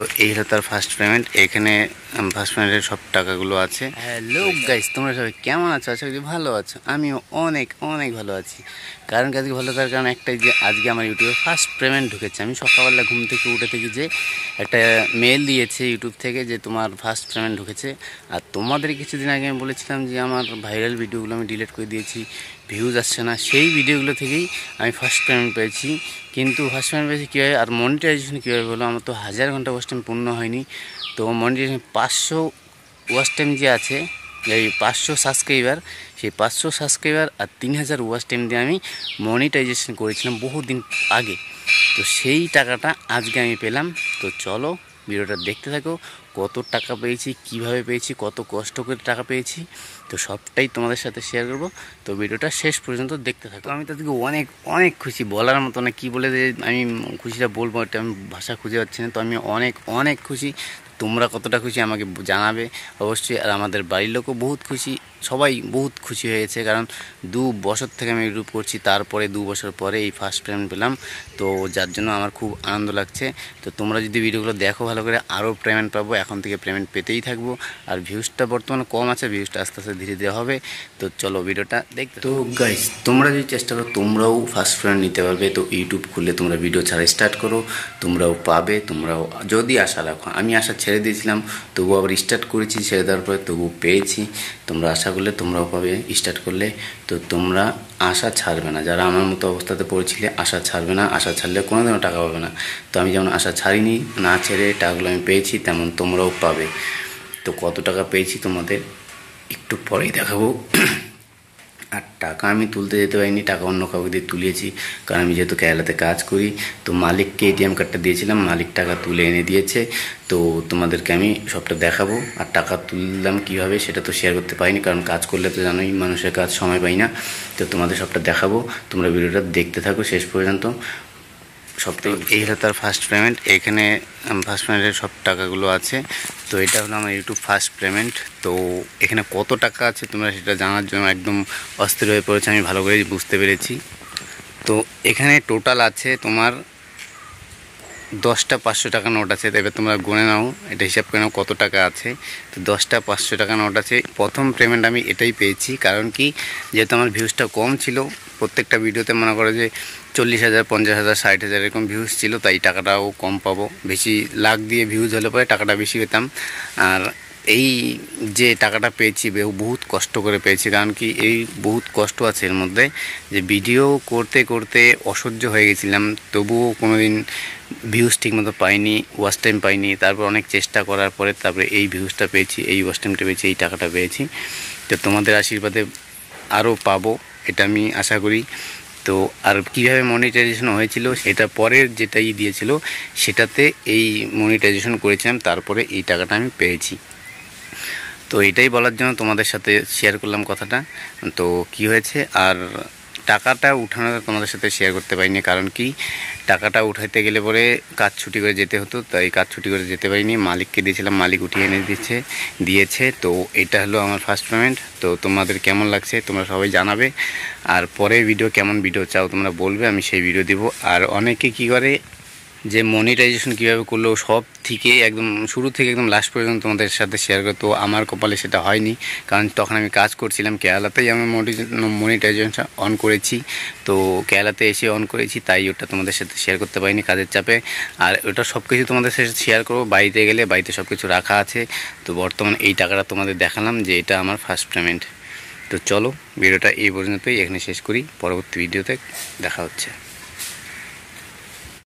তো এই হলো তার ফার্স্ট পেমেন্ট। এখানে ফার্স্ট পেমেন্টের সব টাকাগুলো আছে। হ্যালো গাইস, তোমরা সবাই কেমন আছো? আশা করি ভালো আছো। আমিও অনেক অনেক ভালো আছি। কারণ আজকে ভালো থাকার কারণ একটাই, যে আজকে আমার ইউটিউবে ফার্স্ট পেমেন্ট ঢুকেছে। আমি সকালবেলা ঘুম থেকে উঠে থেকে যে একটা মেল দিয়েছে ইউটিউব থেকে যে তোমার ফার্স্ট পেমেন্ট ঢুকেছে। আর তোমাদের কিছুদিন আগে আমি বলেছিলাম যে আমার ভাইরাল ভিডিওগুলো আমি ডিলিট করে দিয়েছি, ভিউজ আসছে না। সেই ভিডিওগুলো থেকেই আমি ফার্স্ট পেমেন্ট পেয়েছি। কিন্তু ফার্স্ট পেমেন্ট পেয়েছি কীভাবে আর মনিটাইজেশন কীভাবে হলো? আমার তো 1000 ঘন্টা ওয়াচ টাইম পূর্ণ হয়নি। তো মনিটাইজেশন 500 ওয়াচ টাইম যে আছে, এই 500 সাবস্ক্রাইবার, সেই 500 সাবস্ক্রাইবার আর 3000 ওয়াচ টাইম দিয়ে আমি মনিটাইজেশন করেছিলাম বহুদিন আগে। তো সেই টাকাটা আজকে আমি পেলাম। তো চলো ভিডিওটা দেখতে থাকো, কত টাকা পেয়েছি, কিভাবে পেয়েছি, কত কষ্ট করে টাকা পেয়েছি, তো সবটাই তোমাদের সাথে শেয়ার করব। তো ভিডিওটা শেষ পর্যন্ত দেখতে থাকো। আমি তাদেরকে অনেক অনেক খুশি, বলার মতো না। কী বলে যে আমি খুশিটা বলবো, এটা আমি ভাষা খুঁজে পাচ্ছি না। তো আমি অনেক অনেক খুশি। তোমরা কতটা খুশি আমাকে জানাবে অবশ্যই। আর আমাদের বাড়ির লোকও বহুত খুশি, সবাই বহুত খুশি হয়েছে। কারণ 2 বছর থেকে আমি ইউটিউব করছি, তারপরে 2 বছর পরে এই ফার্স্ট পেমেন্ট পেলাম। তো যার জন্য আমার খুব আনন্দ লাগছে। তো তোমরা যদি ভিডিওগুলো দেখো ভালো করে, আরও পেমেন্ট পাবো। এখন থেকে পেমেন্ট পেতেই থাকবো। আর ভিউজটা বর্তমানে কম আছে, ভিউজটা আস্তে আস্তে ধীরে ধীরে হবে। তো চলো ভিডিওটা দেখতে। তো গাইস, তোমরা যদি চেষ্টা করো তোমরাও ফার্স্ট পেমেন্ট নিতে পারবে। তো ইউটিউব খুললে তোমরা ভিডিও ছাড়া স্টার্ট করো, তোমরাও পাবে। তোমরাও যদি আশা রাখো, আমি আশা ছেড়ে দিয়েছিলাম, তবুও আবার স্টার্ট করেছি। ছেড়ে দেওয়ার পরে তবুও পেয়েছি। তোমরা আশা করলে তোমরাও পাবে স্টার্ট করলে। তো তোমরা আশা ছাড়বে না। যারা আমার মতো অবস্থাতে পড়েছিলে, আশা ছাড়বে না। আশা ছাড়লে কোনো দিনও টাকা পাবে না। তো আমি যেমন আশা ছাড়িনি, না ছেড়ে টাকাগুলো আমি পেয়েছি, তেমন তোমরাও পাবে। তো কত টাকা পেয়েছি তোমাদের একটু পরেই দেখাবো। আর টাকা আমি তুলতে যেতে পারিনি, টাকা অন্য কাউকে দিয়ে তুলিয়েছি। কারণ আমি যেহেতু কেরালাতে কাজ করি, তো মালিককে এটিএম কার্ডটা দিয়েছিলাম, মালিক টাকা তুলে এনে দিয়েছে। তো তোমাদেরকে আমি সবটা দেখাবো। আর টাকা তুললাম কীভাবে সেটা তো শেয়ার করতে পারিনি, কারণ কাজ করলে তো জানোই মানুষের কাজ সময় পাই না। তো তোমাদের সবটা দেখাবো, তোমরা ভিডিওটা দেখতে থাকো শেষ পর্যন্ত। সবটাই এই হলো তার ফার্স্ট পেমেন্ট। এখানে ফার্স্ট পেমেন্টের সব টাকাগুলো আছে। তো এটা হলো আমার ইউটিউব ফার্স্ট পেমেন্ট। তো এখানে কত টাকা আছে তোমরা সেটা জানার জন্য একদম অস্থির হয়ে পড়েছে, আমি ভালো করে বুঝতে পেরেছি। তো এখানে টোটাল আছে তোমার 10টা 500 টাকা নোট আছে। এবার তোমরা গুনে নাও, এটা হিসাব করে নাও কত টাকা আছে। তো 10টা 500 টাকা নোট আছে। প্রথম পেমেন্ট আমি এটাই পেয়েছি, কারণ কি, যেহেতু আমার ভিউজটা কম ছিল, প্রত্যেকটা ভিডিওতে মনে করো যে 40,000 50,000 60,000 এরকম ভিউজ ছিল, তাই টাকাটাও কম পাবো। বেশি লাখ দিয়ে ভিউজ হলে পরে টাকাটা বেশি পেতাম। আর এই যে টাকাটা পেয়েছি বহুত কষ্ট করে পেয়েছি। কারণ কি, এই বহুত কষ্ট আছে এর মধ্যে, যে ভিডিও করতে করতে অসহ্য হয়ে গেছিলাম, তবুও কোনো দিন ভিউজ ঠিকমতো পাইনি, ওয়াচ টাইম পাইনি। তারপর অনেক চেষ্টা করার পরে তারপরে এই ভিউজটা পেয়েছি, এই ওয়াচ টাইমটা পেয়েছি, এই টাকাটা পেয়েছি। তো তোমাদের আশীর্বাদে আরও পাবো, এটা আমি আশা করি। তো আর কীভাবে মনিটাইজেশন হয়েছিল সেটা পরের যেটাই দিয়েছিল সেটাতে এই মনিটাইজেশন করেছিলাম, তারপরে এই টাকাটা আমি পেয়েছি। তো এটাই বলার জন্য তোমাদের সাথে শেয়ার করলাম কথাটা। তো কি হয়েছে, আর টাকাটা উঠানোটা তোমাদের সাথে শেয়ার করতে পারিনি। কারণ কি, টাকাটা উঠাইতে গেলে পরে কাজ ছুটি করে যেতে হতো, তাই কাজ ছুটি করে যেতে পারিনি। মালিককে দিয়েছিলাম, মালিক উঠিয়ে এনে দিয়েছে। তো এটা হলো আমার ফার্স্ট পেমেন্ট। তো তোমাদের কেমন লাগছে তোমরা সবাই জানাবে। আর পরের ভিডিও কেমন ভিডিও চাও তোমরা বলবে, আমি সেই ভিডিও দেবো। আর অনেকে কি করে যে মনিটাইজেশন কীভাবে করলো সব থেকে একদম শুরু থেকে একদম লাস্ট পর্যন্ত তোমাদের সাথে শেয়ার করতো। আমার কপালে সেটা হয়নি, কারণ তখন আমি কাজ করছিলাম কেরালাতেই। আমি মনিটাইজেশন অন করেছি, তো কেরালাতে এসে অন করেছি, তাই ওটা তোমাদের সাথে শেয়ার করতে পারিনি কাজের চাপে। আর ওটা সব কিছু তোমাদের সাথে শেয়ার করবো বাড়িতে গেলে, বাড়িতে সব কিছু রাখা আছে। তো বর্তমান এই টাকাটা তোমাদের দেখালাম যে এটা আমার ফার্স্ট পেমেন্ট। তো চলো ভিডিওটা এই পর্যন্তই এখানে শেষ করি, পরবর্তী ভিডিওতে দেখা হচ্ছে।